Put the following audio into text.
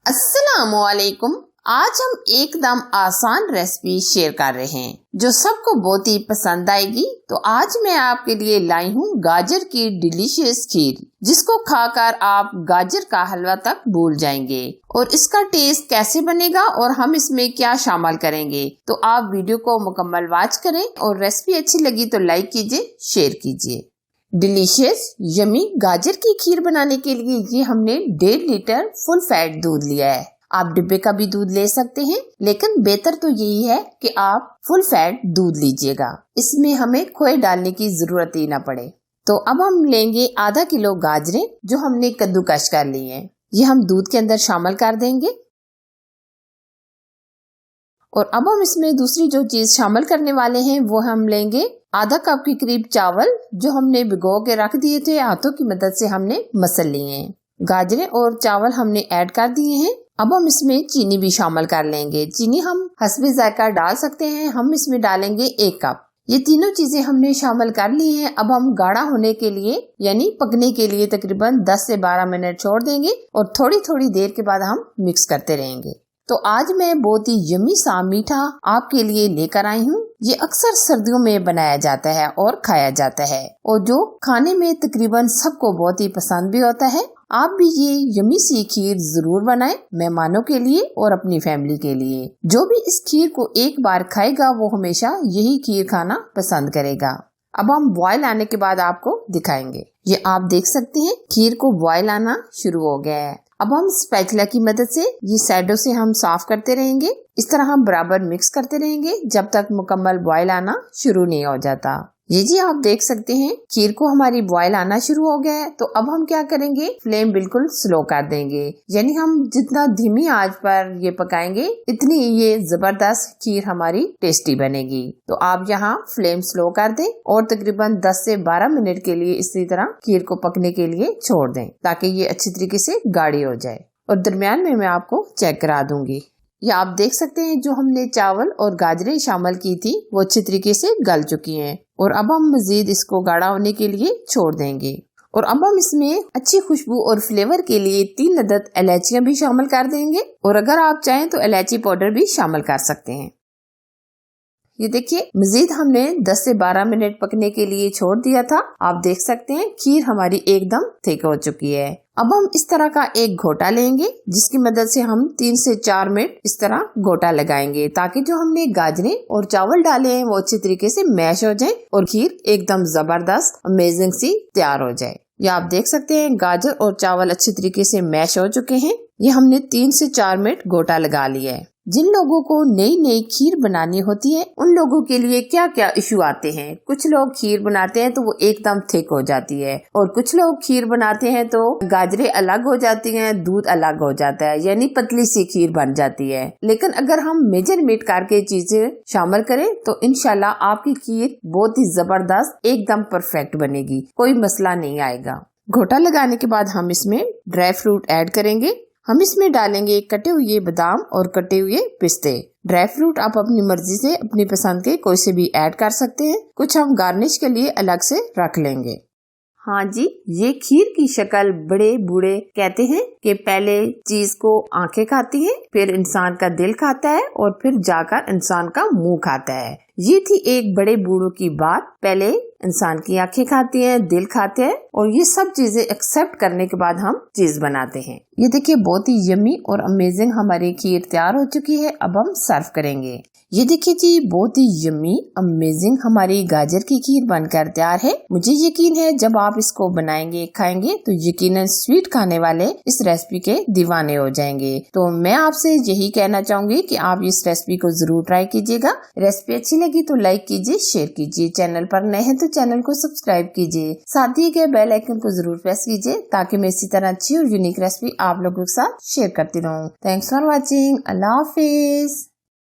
अस्सलामुअलैकुम। आज हम एकदम आसान रेसिपी शेयर कर रहे हैं जो सबको बहुत ही पसंद आएगी। तो आज मैं आपके लिए लाई हूँ गाजर की डिलीशियस खीर, जिसको खाकर आप गाजर का हलवा तक भूल जाएंगे। और इसका टेस्ट कैसे बनेगा और हम इसमें क्या शामिल करेंगे, तो आप वीडियो को मुकम्मल वॉच करें। और रेसिपी अच्छी लगी तो लाइक कीजिए, शेयर कीजिए। डिलीशियस यमी गाजर की खीर बनाने के लिए ये हमने 1.5 लीटर फुल फैट दूध लिया है। आप डिब्बे का भी दूध ले सकते हैं, लेकिन बेहतर तो यही है कि आप फुल फैट दूध लीजिएगा। इसमें हमें खोए डालने की जरूरत ही ना पड़े। तो अब हम लेंगे आधा किलो गाजरें जो हमने कद्दूकश कर ली हैं। ये हम दूध के अंदर शामिल कर देंगे। और अब हम इसमें दूसरी जो चीज शामिल करने वाले हैं वो हम लेंगे आधा कप के करीब चावल, जो हमने भिगो के रख दिए थे। हाथों की मदद से हमने मसल लिए हैं। गाजरें और चावल हमने ऐड कर दिए हैं। अब हम इसमें चीनी भी शामिल कर लेंगे। चीनी हम हस्बे जायका डाल सकते हैं। हम इसमें डालेंगे 1 कप। ये तीनों चीजें हमने शामिल कर ली हैं। अब हम गाढ़ा होने के लिए यानी पकने के लिए तकरीबन 10 से 12 मिनट छोड़ देंगे और थोड़ी थोड़ी देर के बाद हम मिक्स करते रहेंगे। तो आज मैं बहुत ही यमी सा मीठा आपके लिए लेकर आई हूँ। ये अक्सर सर्दियों में बनाया जाता है और खाया जाता है, और जो खाने में तकरीबन सबको बहुत ही पसंद भी होता है। आप भी ये यमी सी खीर जरूर बनाएं, मेहमानों के लिए और अपनी फैमिली के लिए। जो भी इस खीर को एक बार खाएगा वो हमेशा यही खीर खाना पसंद करेगा। अब हम बॉयल आने के बाद आपको दिखाएंगे। ये आप देख सकते हैं खीर को बॉयल आना शुरू हो गया है। अब हम स्पैचुला की मदद से ये साइडों से हम साफ करते रहेंगे। इस तरह हम बराबर मिक्स करते रहेंगे जब तक मुकम्मल बॉयल आना शुरू नहीं हो जाता। ये जी आप देख सकते हैं खीर को हमारी बॉयल आना शुरू हो गया है। तो अब हम क्या करेंगे, फ्लेम बिल्कुल स्लो कर देंगे। यानी हम जितना धीमी आंच पर ये पकाएंगे इतनी ये जबरदस्त खीर हमारी टेस्टी बनेगी। तो आप यहाँ फ्लेम स्लो कर दें और तकरीबन 10 से 12 मिनट के लिए इसी तरह खीर को पकने के लिए छोड़ दें, ताकि ये अच्छी तरीके से गाढ़ी हो जाए। और दरमियान में मैं आपको चेक करा दूंगी। या आप देख सकते हैं जो हमने चावल और गाजरें शामिल की थी वो अच्छी तरीके से गल चुकी हैं। और अब हम मजीद इसको गाढ़ा होने के लिए छोड़ देंगे। और अब हम इसमें अच्छी खुशबू और फ्लेवर के लिए 3 अदद इलायचियां भी शामिल कर देंगे। और अगर आप चाहें तो इलायची पाउडर भी शामिल कर सकते हैं। ये देखिए मजीद हमने 10 से 12 मिनट पकने के लिए छोड़ दिया था। आप देख सकते हैं खीर हमारी एकदम थिक हो चुकी है। अब हम इस तरह का एक घोटा लेंगे, जिसकी मदद से हम 3 से 4 मिनट इस तरह घोटा लगाएंगे, ताकि जो हमने गाजरें और चावल डाले हैं वो अच्छी तरीके से मैश हो जाए और खीर एकदम जबरदस्त अमेजिंग सी तैयार हो जाए। ये आप देख सकते हैं गाजर और चावल अच्छी तरीके से मैश हो चुके हैं। ये हमने 3 से 4 मिनट घोटा लगा लिया है। जिन लोगों को नई नई खीर बनानी होती है उन लोगों के लिए क्या क्या इशू आते हैं। कुछ लोग खीर बनाते हैं तो वो एकदम थिक हो जाती है, और कुछ लोग खीर बनाते हैं तो गाजरें अलग हो जाती हैं, दूध अलग हो जाता है, यानी पतली सी खीर बन जाती है। लेकिन अगर हम मेजरमेंट करके चीजें शामिल करें तो इंशाल्लाह आपकी खीर बहुत ही जबरदस्त एकदम परफेक्ट बनेगी, कोई मसला नहीं आएगा। घोटा लगाने के बाद हम इसमें ड्राई फ्रूट ऐड करेंगे। हम इसमें डालेंगे कटे हुए बादाम और कटे हुए पिस्ते। ड्राई फ्रूट आप अपनी मर्जी से अपनी पसंद के कोई से भी ऐड कर सकते हैं। कुछ हम गार्निश के लिए अलग से रख लेंगे। हाँ जी, ये खीर की शक्ल बड़े बूढ़े कहते हैं कि पहले चीज को आंखें खाती हैं, फिर इंसान का दिल खाता है और फिर जाकर इंसान का मुंह खाता है। ये थी एक बड़े बूढ़ों की बात। पहले इंसान की आंखें खाती हैं, दिल खाते हैं, और ये सब चीजें एक्सेप्ट करने के बाद हम चीज बनाते हैं। ये देखिए बहुत ही यमी और अमेजिंग हमारी खीर तैयार हो चुकी है। अब हम सर्व करेंगे। ये देखिए जी बहुत ही यमी अमेजिंग हमारी गाजर की खीर बनकर तैयार है। मुझे यकीन है जब आप इसको बनाएंगे खाएंगे तो यकीनन स्वीट खाने वाले इस रेसिपी के दीवाने हो जाएंगे। तो मैं आपसे यही कहना चाहूंगी कि आप इस रेसिपी को जरूर ट्राई कीजिएगा। रेसिपी अच्छी लगी तो लाइक कीजिए, शेयर कीजिए। चैनल पर नए हैं तो चैनल को सब्सक्राइब कीजिए। साथ ही के बेल आइकन को जरूर प्रेस कीजिए, ताकि मैं इसी तरह अच्छी और यूनिक रेसिपी आप लोगों के साथ शेयर करती रहूं। Thanks for watching. Allah Hafiz.